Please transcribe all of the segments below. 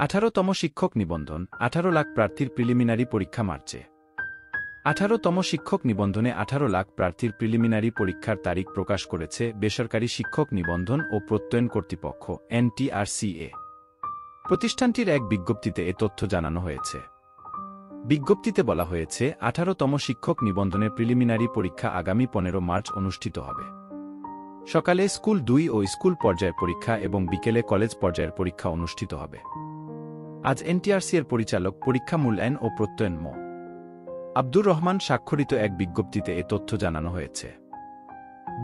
18তম শিক্ষক নিবন্ধন 18 লাখ প্রার্থীর প্রিলিমিনারি পরীক্ষা মার্চে। 18তম শিক্ষক নিবন্ধনে 18 লাখ প্রার্থীর প্রিলিমিনারি পরীক্ষার তারিখ প্রকাশ করেছে বেসরকারি শিক্ষক নিবন্ধন ও প্রত্যয়ন কর্তৃপক্ষ NTRCA। প্রতিষ্ঠানটির এক বিজ্ঞপ্তিতে এ তথ্য জানানো হয়েছে। বিজ্ঞপ্তিতে বলা হয়েছে 18তম শিক্ষক নিবন্ধনের প্রিলিমিনারি পরীক্ষা আগামী 15 মার্চ অনুষ্ঠিত হবে। সকালে স্কুল 2 ও স্কুল পর্যায়ের পরীক্ষা এবং বিকেলে কলেজ পর্যায়ের পরীক্ষা অনুষ্ঠিত হবে। আজ NTRCA-র পরিচালক পরীক্ষা মূল্যায়ন ও প্রত্যয়ন মো. আব্দুর রহমান স্বাক্ষরিত এক বিজ্ঞপ্তিতে এ তথ্য জানানো হয়েছে।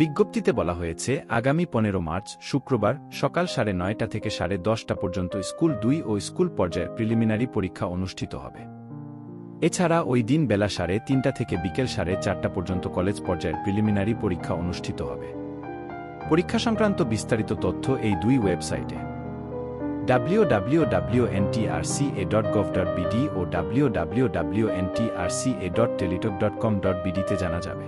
বিজ্ঞপ্তিতে বলা হয়েছে আগামী 15 মার্চ শুক্রবার সকাল 9:30 থেকে 10:30 পর্যন্ত স্কুল 2 ও স্কুল পর্যায়ের প্রিলিমিনারি পরীক্ষা অনুষ্ঠিত হবে। এছাড়া ওই দিন বেলা 3:30 থেকে বিকেল 4:30 পর্যন্ত কলেজ পর্যায়ের প্রিলিমিনারি পরীক্ষা অনুষ্ঠিত হবে। পরীক্ষা সংক্রান্ত বিস্তারিত তথ্য এই দুই ওয়েবসাইটে www.ntrca.gov.bd ও www.ntrca.teletalk.com.bd তে জানা যাবে।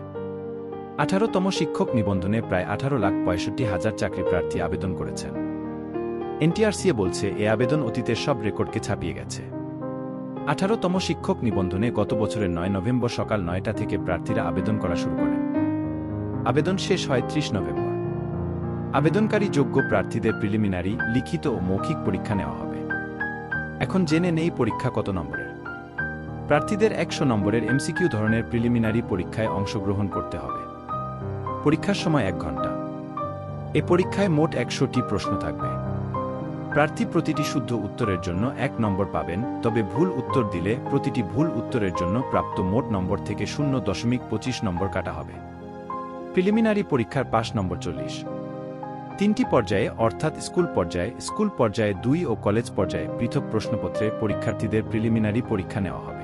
18তম শিক্ষক নিবন্ধনে প্রায় 18,65,000 চাকরি প্রার্থী আবেদন করেছেন। NTRCA বলছে এ আবেদন অতীতের সব রেকর্ডকে ছাপিয়ে গেছে। 18তম শিক্ষক নিবন্ধনে গত বছরের 9 নভেম্বর সকাল 9টা থেকে প্রার্থীরা আবেদন করা শুরু করেন। আবেদন শেষ হয় 30 নভেম্বর। আবেদনকারী যোগ্য প্রার্থীদের প্রিলিমিনারি, লিখিত ও মৌখিক পরীক্ষা নেওয়া হবে। এখন জেনে নেই পরীক্ষা কত নম্বরের। প্রার্থীদের 100 নম্বরের MCQ ধরনের প্রিলিমিনারি পরীক্ষায় অংশগ্রহণ করতে হবে। পরীক্ষার সময় 1 ঘন্টা। এ পরীক্ষায় মোট 100টি প্রশ্ন থাকবে। প্রার্থী প্রতিটি শুদ্ধ উত্তরের জন্য 1 নম্বর পাবেন, তবে ভুল উত্তর দিলে প্রতিটি ভুল উত্তরের জন্য প্রাপ্ত মোট নম্বর থেকে 0.25 নম্বর কাটা হবে। প্রিলিমিনারি পরীক্ষার পাস নম্বর 40। 3টি পর্যায়ে অর্থাৎ স্কুল পর্যায়ে 2 ও কলেজ পর্যায়ে পৃথক প্রশ্নপত্রে পরীক্ষার্থীদের প্রিলিমিনারি পরীক্ষা নেওয়া হবে।